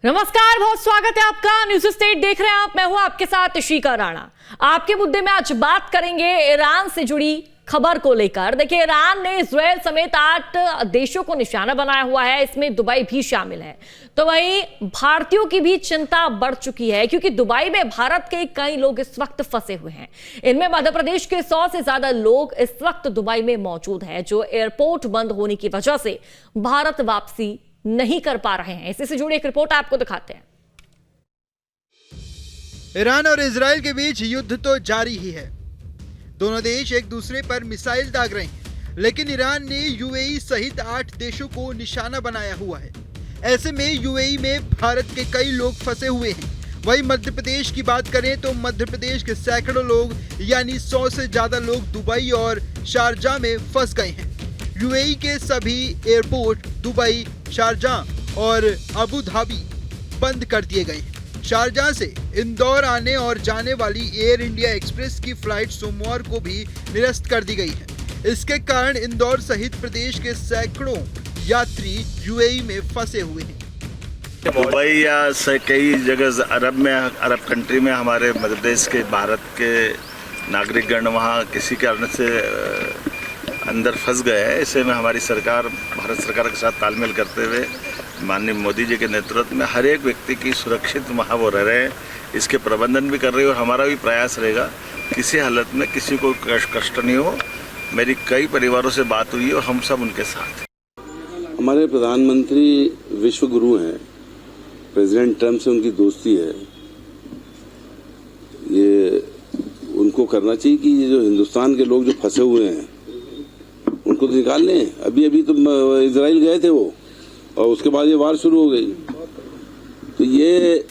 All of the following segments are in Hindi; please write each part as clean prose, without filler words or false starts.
नमस्कार, बहुत स्वागत है आपका। न्यूज स्टेट देख रहे हैं आप। मैं हूं आपके साथ शिखा राणा। आपके मुद्दे में आज बात करेंगे ईरान से जुड़ी खबर को लेकर। देखिए, ईरान ने इजरायल समेत 8 देशों को निशाना बनाया हुआ है, इसमें दुबई भी शामिल है। तो वहीं भारतीयों की भी चिंता बढ़ चुकी है, क्योंकि दुबई में भारत के कई लोग इस वक्त फंसे हुए हैं। इनमें मध्य प्रदेश के 100 से ज्यादा लोग इस वक्त दुबई में मौजूद हैं, जो एयरपोर्ट बंद होने की वजह से भारत वापसी नहीं कर पा रहे हैं। इसी से जुड़ी एक रिपोर्ट आपको दिखाते हैं। ईरान और इजराइल के बीच युद्ध तो जारी ही है। दोनों देश एक दूसरे पर मिसाइल दाग रहे हैं, लेकिन ईरान ने यूएई सहित 8 देशों को निशाना बनाया हुआ है। ऐसे में यूएई में भारत के कई लोग फंसे हुए हैं। वहीं मध्य प्रदेश की बात करें तो मध्य प्रदेश के सैकड़ों लोग यानी 100 से ज्यादा लोग दुबई और शारजाह में फंस गए हैं। यूएई के सभी एयरपोर्ट दुबई, शारजाह और अबू धाबी बंद कर दिए गए हैं। शारजाह से इंदौर आने और जाने वाली एयर इंडिया एक्सप्रेस की फ्लाइट सोमवार को भी निरस्त कर दी गई है। इसके कारण इंदौर सहित प्रदेश के सैकड़ों यात्री यूएई में फंसे हुए हैं। दुबई या कई जगह अरब कंट्री में हमारे मध्य प्रदेश के भारत के नागरिकगण वहाँ किसी कारण से अंदर फंस गए हैं। ऐसे में हमारी सरकार भारत सरकार के साथ तालमेल करते हुए माननीय मोदी जी के नेतृत्व में हर एक व्यक्ति की सुरक्षित वहाँ वो रह रहे हैं, इसके प्रबंधन भी कर रही है। और हमारा भी प्रयास रहेगा किसी हालत में किसी को कष्ट नहीं हो। मेरी कई परिवारों से बात हुई है और हम सब उनके साथ हैं। हमारे प्रधानमंत्री विश्व गुरु हैं, प्रेसिडेंट ट्रम्प से उनकी दोस्ती है। ये उनको करना चाहिए कि ये जो हिंदुस्तान के लोग जो फंसे हुए हैं उनको तो निकाल लें। अभी तो इजराइल गए थे वो, और उसके बाद ये वार शुरू हो गई। तो ये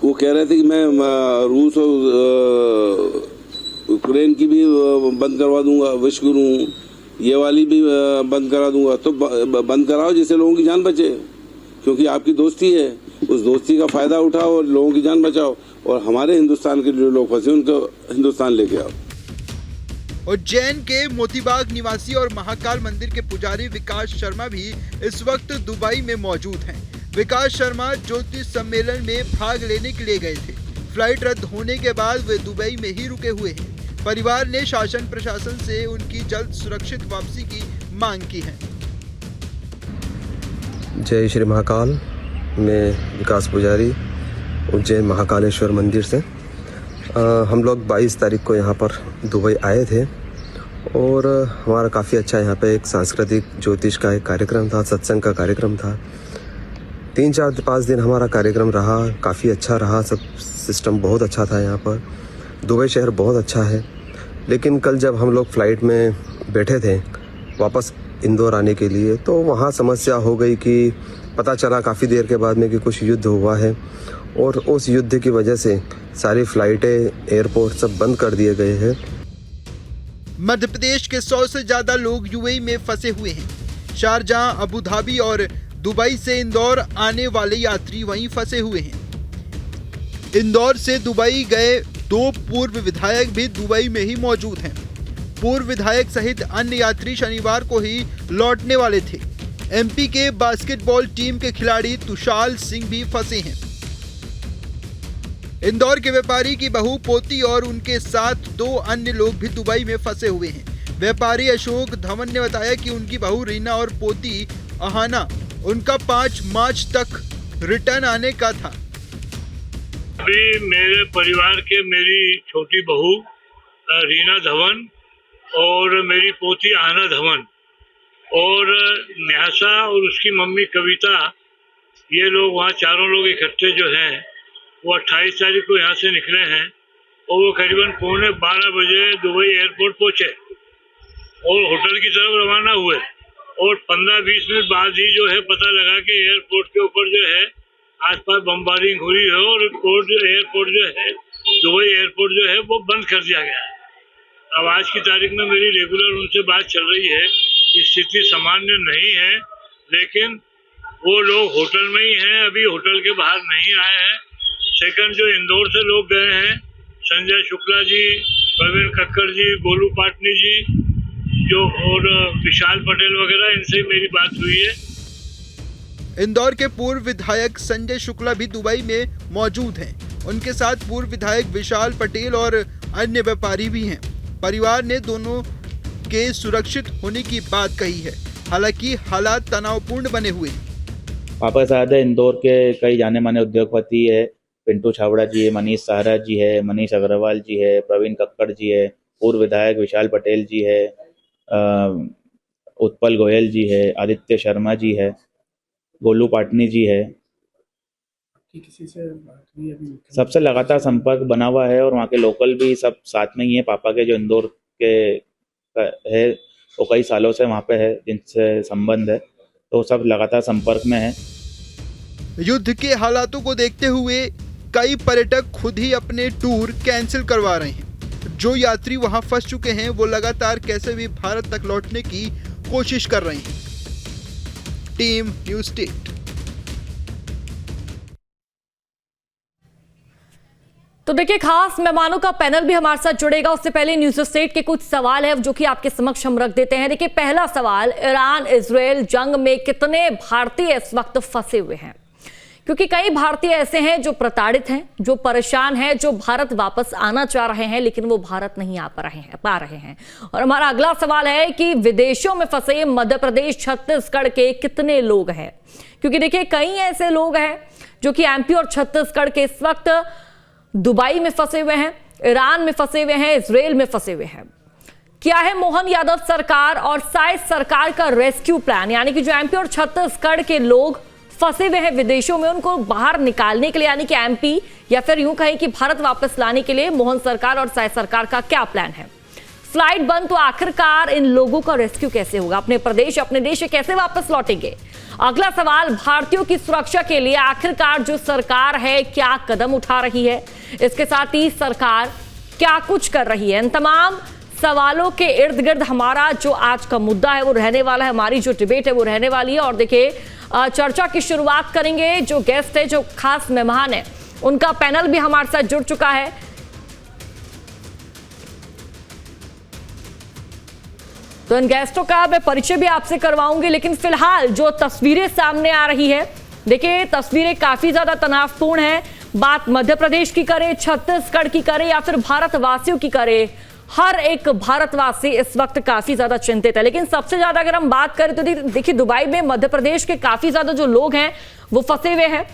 वो कह रहे थे कि मैं रूस और यूक्रेन की भी बंद करवा दूंगा, विश्व गुरु ये वाली भी बंद करा दूंगा। तो बंद कराओ जिससे लोगों की जान बचे, क्योंकि आपकी दोस्ती है। उस दोस्ती का फायदा उठाओ और लोगों की जान बचाओ, और हमारे हिंदुस्तान के जो लोग फंसे उनको हिंदुस्तान लेके आओ। उज्जैन के मोतीबाग निवासी और महाकाल मंदिर के पुजारी विकास शर्मा भी इस वक्त दुबई में मौजूद हैं। विकास शर्मा ज्योतिष सम्मेलन में भाग लेने के लिए गए थे। फ्लाइट रद्द होने के बाद वे दुबई में ही रुके हुए हैं। परिवार ने शासन प्रशासन से उनकी जल्द सुरक्षित वापसी की मांग की है। जय श्री महाकाल। मैं विकास पुजारी, उज्जैन महाकालेश्वर मंदिर से। हम लोग 22 तारीख को यहाँ पर दुबई आए थे, और हमारा काफ़ी अच्छा यहाँ पे एक सांस्कृतिक ज्योतिष का एक कार्यक्रम था, सत्संग का कार्यक्रम था। 3-4-5 दिन हमारा कार्यक्रम रहा, काफ़ी अच्छा रहा। सब सिस्टम बहुत अच्छा था यहाँ पर। दुबई शहर बहुत अच्छा है। लेकिन कल जब हम लोग फ़्लाइट में बैठे थे वापस इंदौर आने के लिए, तो वहाँ समस्या हो गई कि पता चला काफ़ी देर के बाद में कि कुछ युद्ध हुआ है, और उस युद्ध की वजह से सारी फ्लाइटें, एयरपोर्ट सब बंद कर दिए गए हैं। मध्य प्रदेश के 100 से ज्यादा लोग यूएई में फंसे हुए हैं। शारजाह, अबू धाबी और दुबई से इंदौर आने वाले यात्री वहीं फंसे हुए हैं। इंदौर से दुबई गए 2 पूर्व विधायक भी दुबई में ही मौजूद हैं। पूर्व विधायक सहित अन्य यात्री शनिवार को ही लौटने वाले थे। एमपी के बास्केटबॉल टीम के खिलाड़ी तुषार सिंह भी फंसे हैं। इंदौर के व्यापारी की बहू, पोती और उनके साथ 2 अन्य लोग भी दुबई में फंसे हुए हैं। व्यापारी अशोक धवन ने बताया कि उनकी बहू रीना और पोती अहाना, उनका 5 मार्च तक रिटर्न आने का था। अभी मेरे परिवार के मेरी छोटी बहू रीना धवन और मेरी पोती अहाना धवन और न्यासा और उसकी मम्मी कविता, ये लोग वहाँ चारों लोग इकट्ठे जो हैं वो 28 तारीख को यहाँ से निकले हैं, और वो करीबन 11:15 बजे दुबई एयरपोर्ट पहुँचे और होटल की तरफ रवाना हुए। और 15-20 मिनट बाद ही जो है पता लगा कि एयरपोर्ट के ऊपर जो है आसपास बमबारिंग हुई है, और एयरपोर्ट जो है दुबई एयरपोर्ट जो है वो बंद कर दिया गया है। अब आज की तारीख में मेरी रेगुलर उनसे बात चल रही है। स्थिति सामान्य नहीं है, लेकिन वो लोग होटल में ही हैं, अभी होटल के बाहर नहीं आए हैं। सेकंड, जो इंदौर से लोग गए हैं, संजय शुक्ला जी, प्रवीण कक्कड़ जी, गोलू पाटनी जी जो और विशाल पटेल वगैरह, इनसे मेरी बात हुई है। इंदौर के पूर्व विधायक संजय शुक्ला भी दुबई में मौजूद हैं। उनके साथ पूर्व विधायक विशाल पटेल और अन्य व्यापारी भी हैं। परिवार ने दोनों के सुरक्षित होने की बात कही है। हालांकि हालात तनावपूर्ण बने हुए हैं। पापा के साथ है इंदौर के कई जाने माने उद्योगपति है, पिंटू छाबड़ा जी है, मनीष सहारा जी है, मनीष अग्रवाल जी है, प्रवीण कक्कड़ जी है, पूर्व विधायक विशाल पटेल जी है, उत्पल गोयल जी है, आदित्य शर्मा जी है, गोलू पाटनी जी है। किसी से बात हुई अभी? सबसे लगातार संपर्क बना हुआ है और वहाँ के लोकल भी सब साथ में ही है। पापा के जो इंदौर के है वो कई सालों से वहाँ पे है, जिनसे संबंध है, तो सब लगातार संपर्क में है। युद्ध के हालातों को देखते हुए कई पर्यटक खुद ही अपने टूर कैंसिल करवा रहे हैं। जो यात्री वहां फंस चुके हैं वो लगातार कैसे भी भारत तक लौटने की कोशिश कर रहे हैं। Team news state. तो देखिए, खास मेहमानों का पैनल भी हमारे साथ जुड़ेगा। उससे पहले न्यूज़ स्टेट के कुछ सवाल है जो कि आपके समक्ष हम रख देते हैं। देखिए, पहला सवाल, ईरान इजराइल जंग में कितने भारतीय इस वक्त फंसे हुए हैं? क्योंकि कई भारतीय ऐसे हैं जो प्रताड़ित हैं, जो परेशान हैं, जो भारत वापस आना चाह रहे हैं लेकिन वो भारत नहीं आ पा रहे हैं। और हमारा अगला सवाल है कि विदेशों में फंसे मध्य प्रदेश छत्तीसगढ़ के कितने लोग हैं? क्योंकि देखिए, कई ऐसे लोग हैं जो कि एमपी और छत्तीसगढ़ के इस वक्त दुबई में फंसे हुए हैं, ईरान में फंसे हुए हैं, इजराइल में फंसे हुए हैं। क्या है मोहन यादव सरकार और साइज सरकार का रेस्क्यू प्लान? यानी कि जो एमपी और छत्तीसगढ़ के लोग फंसे हुए हैं विदेशों में, उनको बाहर निकालने के लिए, यानी कि एमपी या फिर यूं कहें कि भारत वापस लाने के लिए मोहन सरकार और साइज सरकार का क्या प्लान है? फ्लाइट बंद तो आखिरकार इन लोगों का रेस्क्यू कैसे होगा? अपने प्रदेश, अपने देश से कैसे वापस लौटेंगे? अगला सवाल, भारतीयों की सुरक्षा के लिए आखिरकार जो सरकार है क्या कदम उठा रही है? इसके साथ ही सरकार क्या कुछ कर रही है? इन तमाम सवालों के इर्द गिर्द हमारा जो आज का मुद्दा है वो रहने वाला है, हमारी जो डिबेट है वो रहने वाली है। और देखिए, चर्चा की शुरुआत करेंगे। जो गेस्ट है, जो खास मेहमान है, उनका पैनल भी हमारे साथ जुड़ चुका है। तो इन गेस्टों का मैं परिचय भी आपसे करवाऊंगी, लेकिन फिलहाल जो तस्वीरें सामने आ रही है, देखिए तस्वीरें काफी ज्यादा तनावपूर्ण है। बात मध्य प्रदेश की करें, छत्तीसगढ़ की करें या फिर भारतवासियों की करें, हर एक भारतवासी इस वक्त काफी ज्यादा चिंतित है। लेकिन सबसे ज्यादा अगर हम बात करें तो देखिए, दुबई में मध्य प्रदेश के काफी ज्यादा जो लोग हैं वो फंसे हुए हैं।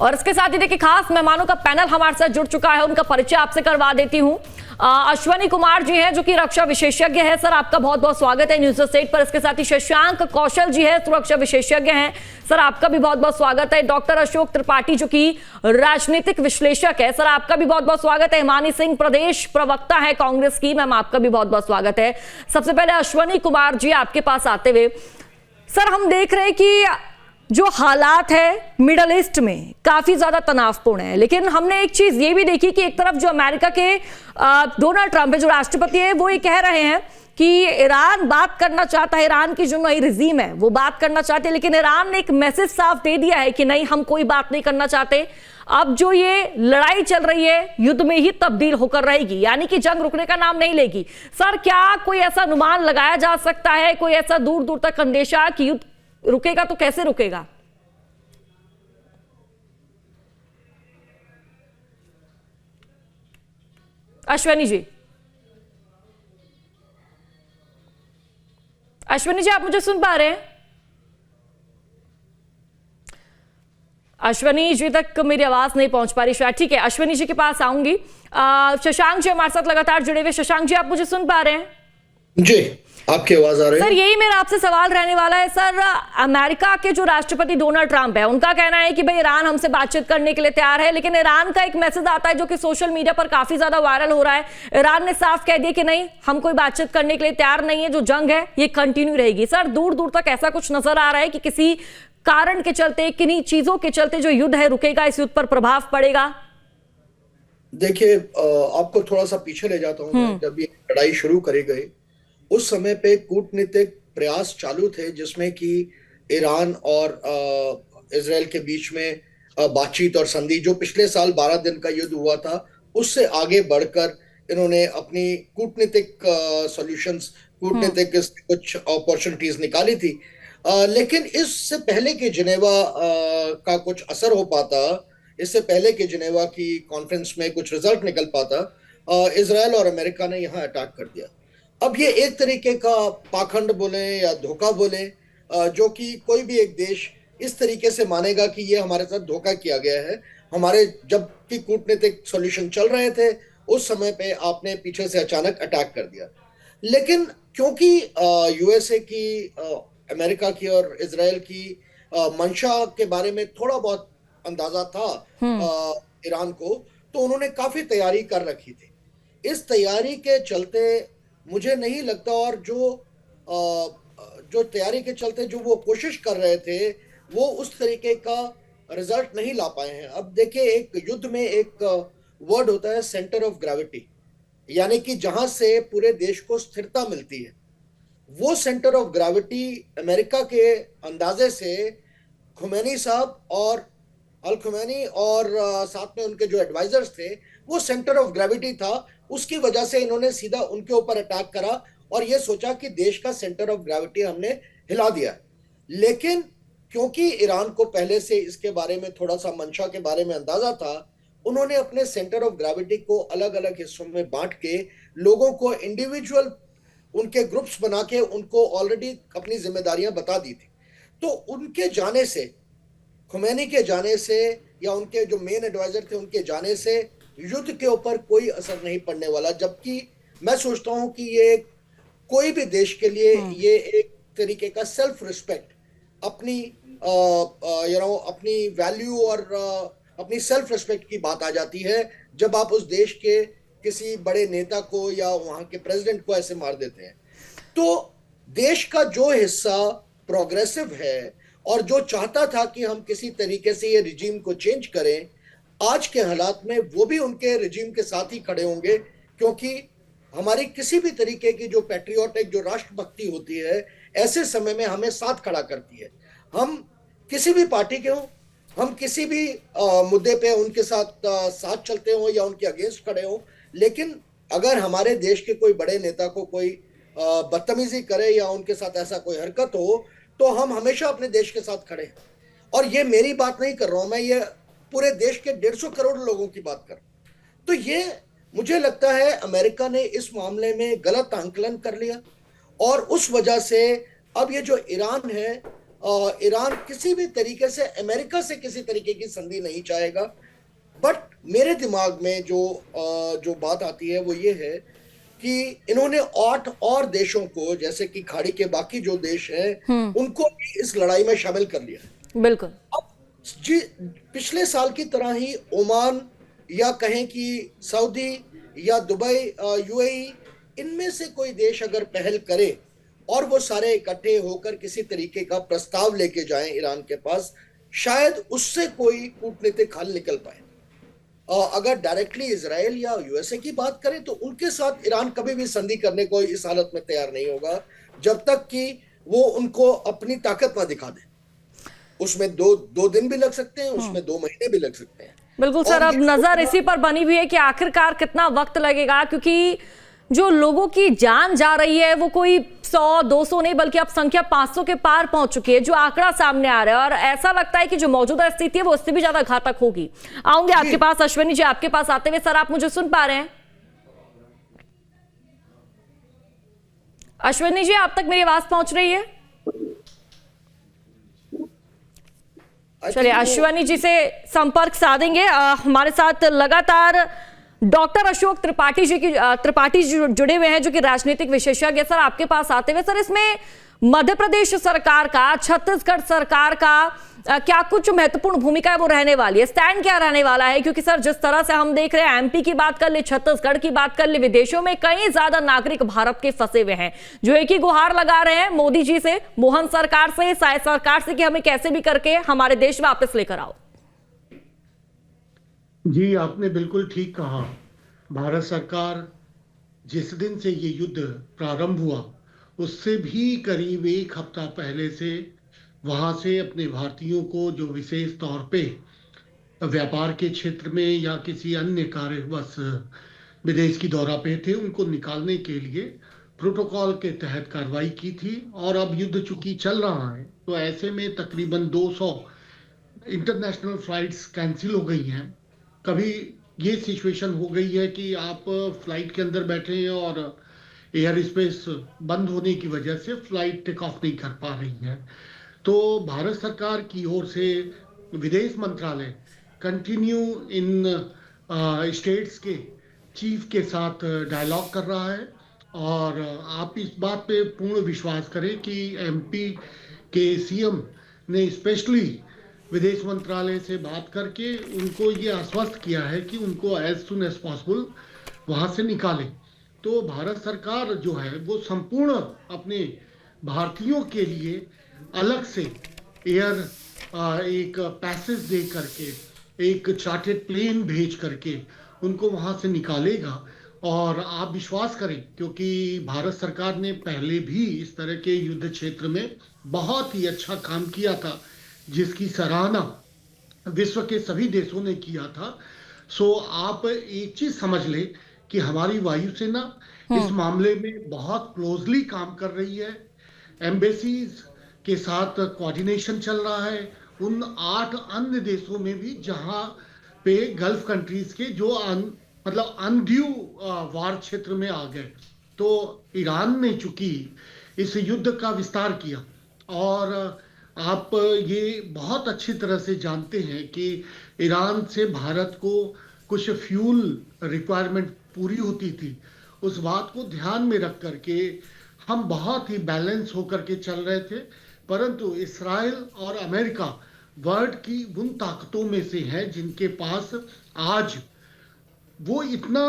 और इसके साथ ही देखिए, खास मेहमानों का पैनल हमारे साथ जुड़ चुका है, उनका परिचय आपसे करवा देती हूं। अश्वनी कुमार जी हैं जो कि रक्षा विशेषज्ञ है। सर, आपका बहुत बहुत स्वागत है न्यूज़ स्टेट पर। इसके साथ ही शशांक कौशल जी है, सुरक्षा विशेषज्ञ हैं। सर, आपका भी बहुत बहुत स्वागत है। डॉक्टर अशोक त्रिपाठी जो कि राजनीतिक विश्लेषक है, सर आपका भी बहुत बहुत स्वागत है। हिमानी सिंह प्रदेश प्रवक्ता है कांग्रेस की, मैम आपका भी बहुत बहुत स्वागत है। सबसे पहले अश्वनी कुमार जी आपके पास आते हुए, सर हम देख रहे हैं कि जो हालात है मिडल ईस्ट में काफी ज्यादा तनावपूर्ण है, लेकिन हमने एक चीज ये भी देखी कि एक तरफ जो अमेरिका के डोनाल्ड ट्रंप है, जो राष्ट्रपति है, वो ये कह रहे हैं कि ईरान बात करना चाहता है, ईरान की जो नई रिजीम है वो बात करना चाहते हैं, लेकिन ईरान ने एक मैसेज साफ दे दिया है कि नहीं, हम कोई बात नहीं करना चाहते। अब जो ये लड़ाई चल रही है युद्ध में ही तब्दील होकर रहेगी, यानी कि जंग रुकने का नाम नहीं लेगी। सर, क्या कोई ऐसा अनुमान लगाया जा सकता है, कोई ऐसा दूर दूर तक अंदेशा कि युद्ध रुकेगा तो कैसे रुकेगा? अश्वनी जी, अश्वनी जी आप मुझे सुन पा रहे हैं? अश्वनी जी तक मेरी आवाज नहीं पहुंच पा रही शायद। ठीक है, अश्वनी जी के पास आऊंगी। शशांक जी हमारे साथ लगातार जुड़े हुए। शशांक जी, आप मुझे सुन पा रहे हैं? जी, आपकी आवाज आ रही है। सर, यही मेरा आपसे सवाल रहने वाला है। सर, अमेरिका के जो राष्ट्रपति डोनाल्ड ट्रंप है, उनका कहना है कि भाई ईरान हमसे बातचीत करने के लिए तैयार है, लेकिन ईरान का एक मैसेज आता है जो कि सोशल मीडिया पर काफी ज्यादा वायरल हो रहा है। ईरान ने साफ कह दिया कि नहीं, हम कोई बातचीत करने के लिए तैयार नहीं है, जो जंग है ये कंटिन्यू रहेगी। सर, दूर दूर तक ऐसा कुछ नजर आ रहा है कि किसी कारण के चलते, किन्हीं चीजों के चलते जो युद्ध है रुकेगा, इस युद्ध पर प्रभाव पड़ेगा? देखिए, आपको थोड़ा सा पीछे ले जाता हूँ। जब ये लड़ाई शुरू करी गई उस समय पे कूटनीतिक प्रयास चालू थे, जिसमें कि ईरान और इजराइल के बीच में बातचीत और संधि, जो पिछले साल 12 दिन का युद्ध हुआ था, उससे आगे बढ़कर इन्होंने अपनी कूटनीतिक सॉल्यूशंस, कूटनीतिक कुछ अपॉर्चुनिटीज निकाली थी, लेकिन इससे पहले कि जिनेवा का कुछ असर हो पाता, इससे पहले कि जिनेवा की कॉन्फ्रेंस में कुछ रिजल्ट निकल पाता, इजराइल और अमेरिका ने यहाँ अटैक कर दिया। अब ये एक तरीके का पाखंड बोले या धोखा बोले, जो कि कोई भी एक देश इस तरीके से मानेगा कि ये हमारे साथ धोखा किया गया है, हमारे जब की कूटनीतिक सॉल्यूशन चल रहे थे उस समय पे आपने पीछे से अचानक अटैक कर दिया। लेकिन क्योंकि यूएसए की, अमेरिका की और इजराइल की मंशा के बारे में थोड़ा बहुत अंदाजा था ईरान को, तो उन्होंने काफी तैयारी कर रखी थी। इस तैयारी के चलते मुझे नहीं लगता, और जो तैयारी के चलते जो वो कोशिश कर रहे थे वो उस तरीके का रिजल्ट नहीं ला पाए हैं। अब देखिए, एक युद्ध में एक वर्ड होता है सेंटर ऑफ ग्रेविटी, यानी कि जहां से पूरे देश को स्थिरता मिलती है। वो सेंटर ऑफ ग्रेविटी अमेरिका के अंदाजे से खुमैनी साहब और अल खुमैनी और साथ में उनके जो एडवाइजर्स थे, वो सेंटर ऑफ ग्रेविटी था। उसकी वजह से इन्होंने सीधा उनके ऊपर अटैक करा और ये सोचा कि देश का सेंटर ऑफ ग्रेविटी हमने हिला दिया। लेकिन क्योंकि ईरान को पहले से इसके बारे में थोड़ा सा मंशा के बारे में अंदाजा था, उन्होंने अपने सेंटर ऑफ ग्रेविटी को अलग अलग हिस्सों में बांट के लोगों को इंडिविजुअल उनके ग्रुप्स बना के उनको ऑलरेडी अपनी जिम्मेदारियां बता दी थी। तो उनके जाने से, खुमैनी के जाने से या उनके जो मेन एडवाइजर थे उनके जाने से युद्ध के ऊपर कोई असर नहीं पड़ने वाला। जबकि मैं सोचता हूं कि ये कोई भी देश के लिए ये एक तरीके का सेल्फ रिस्पेक्ट, अपनी अपनी वैल्यू और अपनी सेल्फ रिस्पेक्ट की बात आ जाती है जब आप उस देश के किसी बड़े नेता को या वहां के प्रेसिडेंट को ऐसे मार देते हैं। तो देश का जो हिस्सा प्रोग्रेसिव है और जो चाहता था कि हम किसी तरीके से ये रिजीम को चेंज करें, आज के हालात में वो भी उनके रिजीम के साथ ही खड़े होंगे, क्योंकि हमारी किसी भी तरीके की जो पैट्रियोटिक, जो राष्ट्रभक्ति होती है, ऐसे समय में हमें साथ खड़ा करती है। हम किसी भी पार्टी के हों, हम किसी भी मुद्दे पे उनके साथ चलते हों या उनके अगेंस्ट खड़े हों, लेकिन अगर हमारे देश के कोई बड़े नेता को कोई बदतमीजी करे या उनके साथ ऐसा कोई हरकत हो, तो हम हमेशा अपने देश के साथ खड़े हैं। और ये मेरी बात नहीं कर रहा हूं मैं, ये पूरे देश के 150 करोड़ लोगों की बात कर रहा हूं। तो ये मुझे लगता है अमेरिका ने इस मामले में गलत आंकलन कर लिया और उस वजह से अब ये जो ईरान है, ईरान किसी भी तरीके से अमेरिका से किसी तरीके की संधि नहीं चाहेगा। बट मेरे दिमाग में जो बात आती है वो ये है कि इन्होंने 8 और देशों को, जैसे कि खाड़ी के बाकी जो देश हैं, उनको भी इस लड़ाई में शामिल कर लिया। बिल्कुल। अब जी पिछले साल की तरह ही ओमान या कहें कि सऊदी या दुबई, यूएई, इनमें से कोई देश अगर पहल करे और वो सारे इकट्ठे होकर किसी तरीके का प्रस्ताव लेके जाएं ईरान के पास, शायद उससे कोई कूटनीतिक हल निकल पाए। अगर डायरेक्टली इजराइल या यूएसए की बात करें तो उनके साथ ईरान कभी भी संधि करने को इस हालत में तैयार नहीं होगा जब तक कि वो उनको अपनी ताकत ना दिखा दे। उसमें दो दिन भी लग सकते हैं, उसमें 2 महीने भी लग सकते हैं। बिल्कुल सर, अब नजर इसी पर बनी हुई है कि आखिरकार कितना वक्त लगेगा, क्योंकि जो लोगों की जान जा रही है वो कोई 100-200 नहीं, बल्कि अब संख्या 500 के पार पहुंच चुकी है, जो आंकड़ा सामने आ रहा है। और ऐसा लगता है कि जो मौजूदा स्थिति है वो उससे भी ज्यादा घातक होगी। आऊंगे आपके पास, अश्विनी जी आपके पास आते हुए। सर, आप मुझे सुन पा रहे हैं? अश्विनी जी, आप तक मेरी आवाज पहुंच रही है? चलिए, अश्विनी जी से संपर्क साधेंगे। हमारे साथ लगातार डॉक्टर अशोक त्रिपाठी जी जुड़े हुए हैं, जो कि राजनीतिक विशेषज्ञ। सर, आपके पास आते हुए, सर, इसमें मध्य प्रदेश सरकार का, छत्तीसगढ़ सरकार का क्या कुछ महत्वपूर्ण भूमिका है वो रहने वाली है? स्टैंड क्या रहने वाला है? क्योंकि सर, जिस तरह से हम देख रहे हैं, एमपी की बात कर ले, छत्तीसगढ़ की बात कर ले, विदेशों में कई ज्यादा नागरिक भारत के फंसे हुए हैं, जो एक ही गुहार लगा रहे हैं मोदी जी से, मोहन सरकार से, साय सरकार से, कि हमें कैसे भी करके हमारे देश वापस लेकर आओ। जी, आपने बिल्कुल ठीक कहा। भारत सरकार जिस दिन से ये युद्ध प्रारंभ हुआ उससे भी करीब 1 हफ्ता पहले से वहाँ से अपने भारतीयों को, जो विशेष तौर पे व्यापार के क्षेत्र में या किसी अन्य कार्यवश विदेश की दौरा पे थे, उनको निकालने के लिए प्रोटोकॉल के तहत कार्रवाई की थी, और अब युद्ध चूंकि चल रहा है तो ऐसे में तकरीबन 200 इंटरनेशनल फ्लाइट्स कैंसिल हो गई हैं। कभी ये सिचुएशन हो गई है कि आप फ्लाइट के अंदर बैठे हैं और एयर स्पेस बंद होने की वजह से फ्लाइट टेक ऑफ नहीं कर पा रही है। तो भारत सरकार की ओर से विदेश मंत्रालय कंटिन्यू इन स्टेट्स के चीफ के साथ डायलॉग कर रहा है, और आप इस बात पे पूर्ण विश्वास करें कि एमपी के सीएम ने स्पेशली विदेश मंत्रालय से बात करके उनको ये आश्वस्त किया है कि उनको एज सुन एज पॉसिबल वहाँ से निकालें। तो भारत सरकार जो है वो संपूर्ण अपने भारतीयों के लिए अलग से एयर एक पैसेज दे करके, एक चार्टेड प्लेन भेज करके उनको वहाँ से निकालेगा। और आप विश्वास करें, क्योंकि भारत सरकार ने पहले भी इस तरह के युद्ध क्षेत्र में बहुत ही अच्छा काम किया था, जिसकी सराहना विश्व के सभी देशों ने किया था। सो आप एक चीज समझ ले कि हमारी वायुसेना इस मामले में बहुत क्लोजली काम कर रही है। एम्बेसीज के साथ कोऑर्डिनेशन चल रहा है उन 8 अन्य देशों में भी जहां पे गल्फ कंट्रीज के जो मतलब अनड्यू वार क्षेत्र में आ गए। तो ईरान ने चूंकि इस युद्ध का विस्तार किया, और आप ये बहुत अच्छी तरह से जानते हैं कि ईरान से भारत को कुछ फ्यूल रिक्वायरमेंट पूरी होती थी। उस बात को ध्यान में रख करके हम बहुत ही बैलेंस होकर के चल रहे थे, परंतु इस्राइल और अमेरिका वर्ल्ड की उन ताकतों में से है जिनके पास आज वो इतना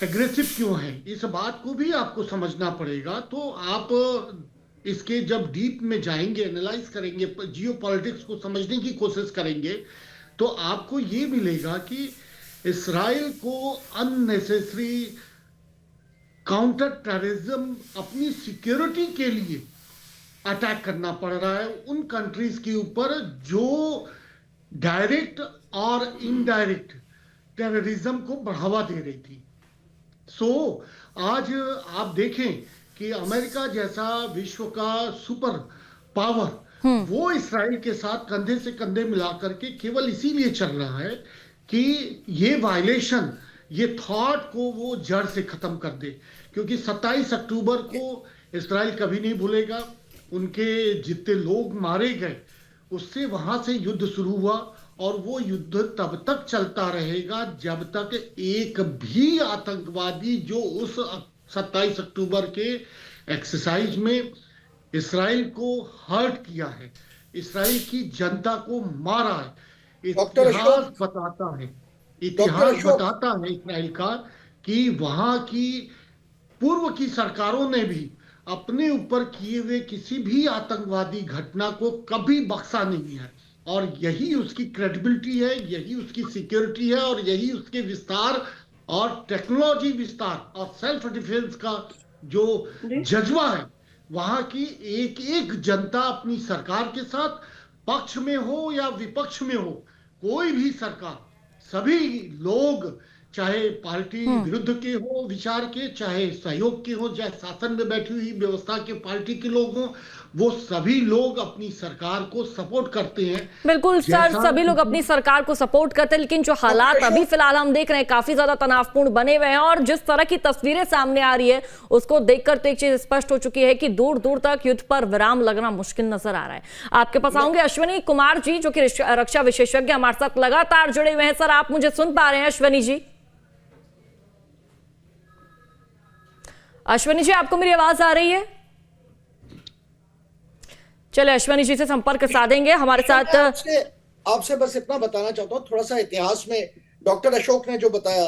एग्रेसिव क्यों है, इस बात को भी आपको समझना पड़ेगा। तो आप इसके जब डीप में जाएंगे, एनालाइज करेंगे, जियोपॉलिटिक्स को समझने की कोशिश करेंगे, तो आपको ये मिलेगा कि इस्राइल को अननेसेसरी काउंटर टेररिज्म अपनी सिक्योरिटी के लिए अटैक करना पड़ रहा है उन कंट्रीज के ऊपर जो डायरेक्ट और इनडायरेक्ट टेररिज्म को बढ़ावा दे रही थी। सो आज आप देखें कि अमेरिका जैसा विश्व का सुपर पावर वो इस्राइल के साथ कंधे से कंधे मिला करके केवल इसीलिए चल रहा है कि ये वायलेशन, ये थॉट को वो जड़ से खत्म कर दे। क्योंकि 27 अक्टूबर को इस्राइल कभी नहीं भूलेगा, उनके जितने लोग मारे गए उससे वहां से युद्ध शुरू हुआ, और वो युद्ध तब तक चलता रहेगा जब तक एक भी आतंकवादी जो उस 27 अक्टूबर के एक्सरसाइज में इस्राइल को हर्ट किया है, इस्राइल की जनता को मारा है, इतिहास बताता है इस्राइल का कि वहां की पूर्व की सरकारों ने भी अपने ऊपर किए हुए किसी भी आतंकवादी घटना को कभी बख्शा नहीं है। और यही उसकी क्रेडिबिलिटी है, यही उसकी सिक्योरिटी है, और यही उसके विस्तार और टेक्नोलॉजी विस्तार और सेल्फ डिफेंस का जो जज्बा है। वहां की एक एक जनता अपनी सरकार के साथ, पक्ष में हो या विपक्ष में हो, कोई भी सरकार, सभी लोग चाहे पार्टी विरुद्ध के हो विचार के, चाहे सहयोग के हो, चाहे शासन में बैठी हुई व्यवस्था के पार्टी के लोग हों, वो सभी लोग अपनी सरकार को सपोर्ट करते हैं। बिल्कुल सर, सभी लोग अपनी सरकार को सपोर्ट करते हैं, लेकिन जो हालात अभी फिलहाल हम देख रहे हैं काफी ज्यादा तनावपूर्ण बने हुए हैं, और जिस तरह की तस्वीरें सामने आ रही है उसको देखकर तो एक चीज स्पष्ट हो चुकी है कि दूर दूर तक युद्ध पर विराम लगना मुश्किल नजर आ रहा है। आपके पास आऊंगे अश्विनी कुमार जी, जो कि रक्षा विशेषज्ञ हमारे साथ लगातार जुड़े हुए हैं। सर, आप मुझे सुन पा रहे हैं? अश्विनी जी, अश्विनी जी, आपको मेरी आवाज आ रही है? चले अश्विनी जी से संपर्क साधेंगे। हमारे साथ आपसे बस इतना बताना चाहता हूँ, थोड़ा सा इतिहास में डॉक्टर अशोक ने जो बताया।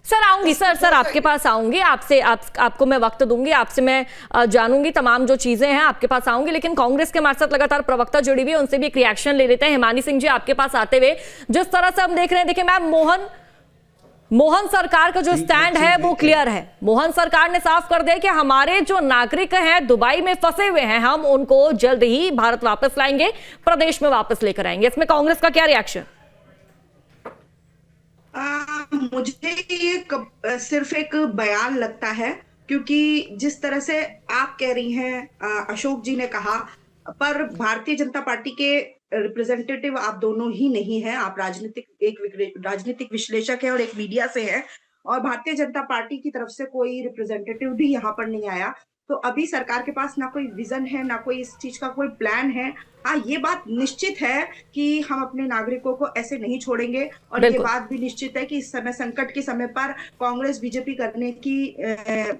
सर आऊंगी, सर आपके पास आऊंगी, आपको मैं वक्त दूंगी, आपसे मैं जानूंगी तमाम जो चीजें हैं, आपके पास आऊंगी। लेकिन कांग्रेस के हमारे साथ लगातार प्रवक्ता जुड़ी हुई है, उनसे भी एक रिएक्शन ले लेते हैं। हिमानी सिंह जी, आपके पास आते हुए जिस तरह से हम देख रहे हैं, देखिए मैम, मोहन सरकार का जो स्टैंड है वो क्लियर है। मोहन सरकार ने साफ कर दिया कि हमारे जो नागरिक हैं दुबई में फंसे हुए हैं, हम उनको जल्द ही भारत वापस लाएंगे, प्रदेश में वापस लेकर आएंगे। इसमें कांग्रेस का क्या रिएक्शन? मुझे ये सिर्फ एक बयान लगता है, क्योंकि जिस तरह से आप कह रही हैं, अशोक जी ने कहा, पर भारतीय जनता पार्टी के रिप्रेजेंटेटिव आप दोनों ही नहीं हैं। आप राजनीतिक विश्लेषक हैं और एक मीडिया से हैं, और भारतीय जनता पार्टी की तरफ से कोई रिप्रेजेंटेटिव भी यहाँ पर नहीं आया। तो अभी सरकार के पास ना कोई विजन है, ना कोई इस चीज का कोई प्लान है। हाँ, ये बात निश्चित है कि हम अपने नागरिकों को ऐसे नहीं छोड़ेंगे, और ये बात भी निश्चित है कि इस समय, संकट के समय पर कांग्रेस बीजेपी करने की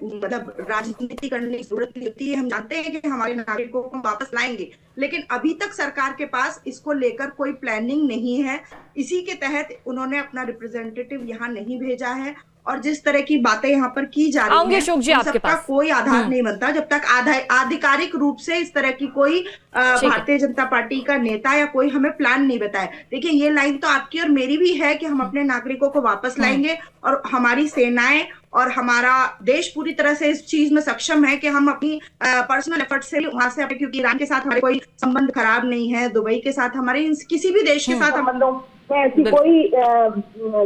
मतलब राजनीति करने की जरूरत नहीं होती है। हम जानते हैं कि हमारे नागरिकों को वापस लाएंगे, लेकिन अभी तक सरकार के पास इसको लेकर कोई प्लानिंग नहीं है। इसी के तहत उन्होंने अपना रिप्रेजेंटेटिव यहाँ नहीं भेजा है, और जिस तरह की बातें यहाँ पर की जा रही हैं, सबका कोई आधार नहीं बनता जब तक आधिकारिक रूप से इस तरह की कोई भारतीय जनता पार्टी का नेता या कोई हमें प्लान नहीं बताए। देखिए, ये लाइन तो आपकी और मेरी भी है कि हम अपने नागरिकों को वापस लाएंगे, और हमारी सेनाएं और हमारा देश पूरी तरह से इस चीज में सक्षम है कि हम अपनी पर्सनल एफर्ट से वहां से, क्योंकि ईरान के साथ हमारे कोई संबंध खराब नहीं है, दुबई के साथ हमारे, किसी भी देश के साथ संबंधों में ऐसी कोई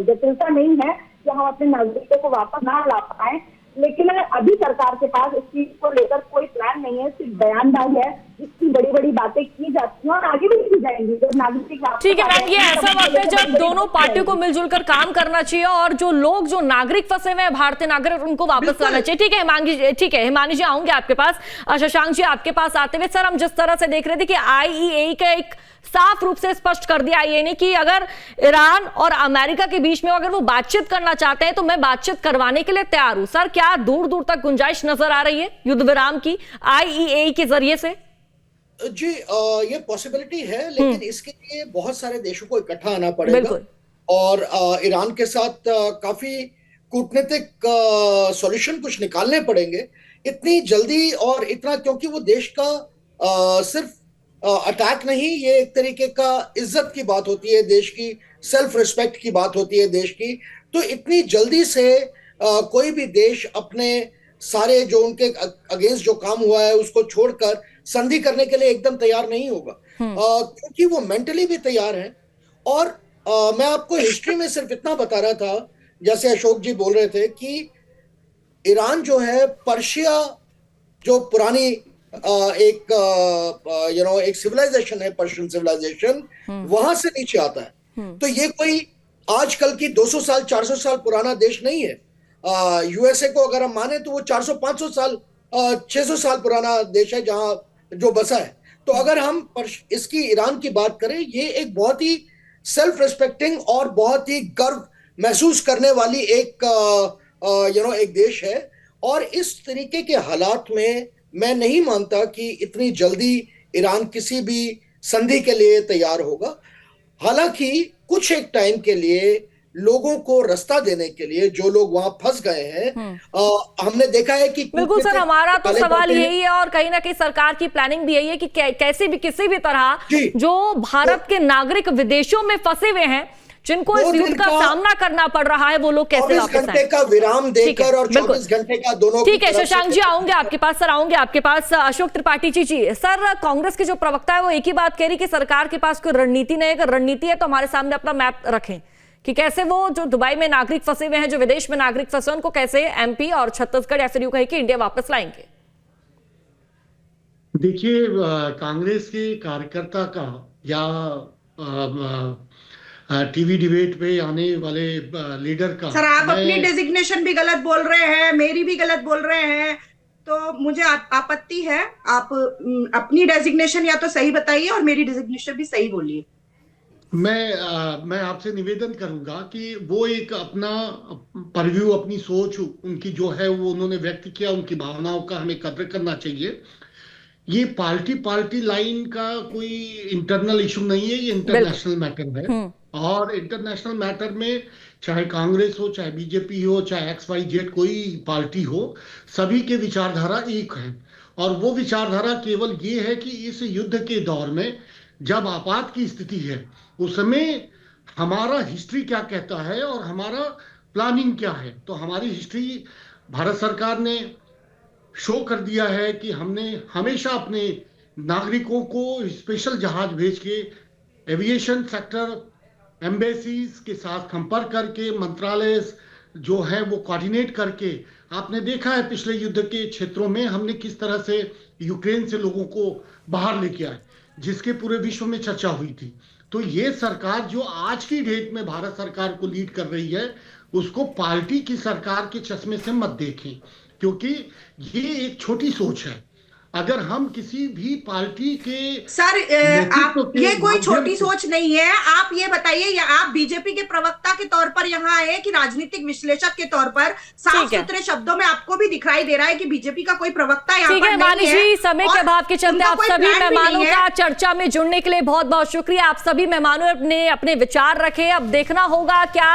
जटिलता नहीं है कि हम अपने नागरिकों को वापस ना ला पाए। लेकिन अभी सरकार के पास इस चीज को लेकर कोई प्लान नहीं है, सिर्फ बयानबाजी है, जिसकी बड़ी बड़ी बातें की जाती हैं और आगे भी की जाएंगी। जब नागरिक, ठीक है मैम, ये ऐसा वक्त है जब दोनों पार्टियों को मिलजुल कर काम करना चाहिए, और जो लोग, जो नागरिक फंसे हुए हैं, भारतीय नागरिक, उनको वापस लाना चाहिए। ठीक है हिमानी जी, आऊंगे आपके पास। शशांक जी, आपके पास आते हुए, सर, हम जिस तरह से देख रहे थे कि IAEA का एक साफ रूप से स्पष्ट कर दिया IAEA ने कि अगर ईरान और अमेरिका के बीच में अगर वो बातचीत करना चाहते हैं तो मैं बातचीत करवाने के लिए तैयार हूं। सर, क्या दूर दूर तक गुंजाइश नजर आ रही है युद्ध विराम की IAEA के जरिए से? जी, ये पॉसिबिलिटी है, लेकिन इसके लिए बहुत सारे देशों को इकट्ठा आना पड़ेगा, और ईरान के साथ काफी कूटनीतिक सॉल्यूशन कुछ निकालने पड़ेंगे इतनी जल्दी, और इतना, क्योंकि वो देश का सिर्फ अटैक नहीं, ये एक तरीके का इज्जत की बात होती है, देश की सेल्फ रिस्पेक्ट की बात होती है देश की। तो इतनी जल्दी से कोई भी देश अपने सारे जो उनके अगेंस्ट जो काम हुआ है उसको छोड़कर संधि करने के लिए एकदम तैयार नहीं होगा, क्योंकि वो मेंटली भी तैयार है। और मैं आपको हिस्ट्री में सिर्फ इतना बता रहा था, जैसे अशोक जी बोल रहे थे कि ईरान जो है, पर्शिया जो पुरानी एक सिविलाइजेशन है, पर्शियन सिविलाइजेशन, वहां से नीचे आता है। तो ये कोई आजकल की 200 साल 400 साल पुराना देश नहीं है। USA को अगर हम माने तो वो 400-500 साल 600 साल पुराना देश है जहां जो बसा है। तो अगर हम इसकी ईरान की बात करें, ये एक बहुत ही सेल्फ रिस्पेक्टिंग और बहुत ही गर्व महसूस करने वाली एक एक देश है। और इस तरीके के हालात में मैं नहीं मानता कि इतनी जल्दी ईरान किसी भी संधि के लिए तैयार होगा। हालांकि कुछ एक टाइम के लिए लोगों को रास्ता देने के लिए, जो लोग वहां फंस गए हैं, हमने देखा है कि बिल्कुल सर, हमारा तो सवाल यही है, और कहीं ना कहीं सरकार की प्लानिंग भी यही है कि कैसे भी किसी भी तरह जो भारत के नागरिक विदेशों में फंसे हुए हैं, जिनको इस युद्ध का सामना करना पड़ रहा है, वो लोग कैसे वापस आए। 24 घंटे का विराम देकर और 24 घंटे का दोनों। ठीक है शशांक जी, आऊंगे आपके पास। सर, आऊंगे आपके पास। अशोक त्रिपाठी जी, सर, कांग्रेस के जो प्रवक्ता है वो एक ही बात कह रही कि सरकार के पास कोई रणनीति नहीं है। अगर रणनीति है तो हमारे सामने अपना मैप रखें कि कैसे वो जो दुबई में नागरिक फंसे हुए हैं, जो विदेश में नागरिक फंसे, उनको कैसे MP और छत्तीसगढ़ या फिर यूं कहे कि इंडिया वापस लाएंगे। देखिए, कांग्रेस के कार्यकर्ता का या टीवी डिबेट पे आने वाले लीडर का, सर, आप अपनी डेजिग्नेशन भी गलत बोल रहे हैं, मेरी भी गलत बोल रहे हैं, तो मुझे आपत्ति है। आप अपनी डेजिग्नेशन या तो सही बताइए और मेरी डेजिग्नेशन भी सही बोलिए। मैं आपसे निवेदन करूंगा कि वो एक अपना परव्यू, अपनी सोच उनकी जो है वो उन्होंने व्यक्त किया, उनकी भावनाओं का हमें कदर करना चाहिए। ये पार्टी लाइन का कोई इंटरनल इशू नहीं है, ये इंटरनेशनल मैटर है। और इंटरनेशनल मैटर में चाहे कांग्रेस हो, चाहे बीजेपी हो, चाहे XYZ कोई पार्टी हो, सभी के विचारधारा एक है। और वो विचारधारा केवल ये है कि इस युद्ध के दौर में जब आपात की स्थिति है, उस समय हमारा हिस्ट्री क्या कहता है और हमारा प्लानिंग क्या है। तो हमारी हिस्ट्री, भारत सरकार ने शो कर दिया है कि हमने हमेशा अपने नागरिकों को स्पेशल जहाज भेज के, एविएशन सेक्टर, एम्बेसीज के साथ संपर्क करके, मंत्रालय जो है वो कोऑर्डिनेट करके आपने देखा है पिछले युद्ध के क्षेत्रों में हमने किस तरह से यूक्रेन से लोगों को बाहर लेके आए, जिसके पूरे विश्व में चर्चा हुई थी। तो ये सरकार जो आज की डेट में भारत सरकार को लीड कर रही है, उसको पार्टी की सरकार के चश्मे से मत देखें, क्योंकि ये एक छोटी सोच है। अगर हम किसी भी पार्टी के सर आप ये कोई छोटी सोच नहीं है। आप ये बताइए, या आप बीजेपी के प्रवक्ता के तौर पर यहाँ आए कि राजनीतिक विश्लेषक के तौर पर साफ सुथरे शब्दों में आपको भी दिखाई दे रहा है कि बीजेपी का कोई प्रवक्ता यहाँ पर नहीं है। समय के अभाव के चलते आप सभी मेहमानों का चर्चा में जुड़ने के लिए बहुत बहुत शुक्रिया। आप सभी मेहमानों ने अपने विचार रखे। अब देखना होगा क्या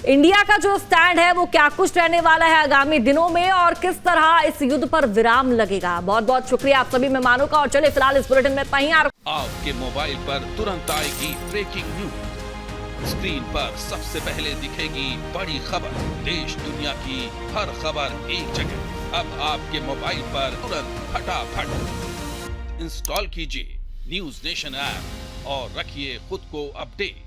इंडिया का जो स्टैंड है वो क्या कुछ रहने वाला है आगामी दिनों में और किस तरह इस युद्ध पर विराम लगेगा। बहुत बहुत शुक्रिया आप सभी मेहमानों का। और चलिए फिलहाल इस बुलेटिन में कहीं आपके मोबाइल पर तुरंत आएगी ब्रेकिंग न्यूज। स्क्रीन पर सबसे पहले दिखेगी बड़ी खबर, देश दुनिया की हर खबर एक जगह। अब आपके मोबाइल पर तुरंत फटाफट इंस्टॉल कीजिए न्यूज नेशन ऐप और रखिए खुद को अपडेट।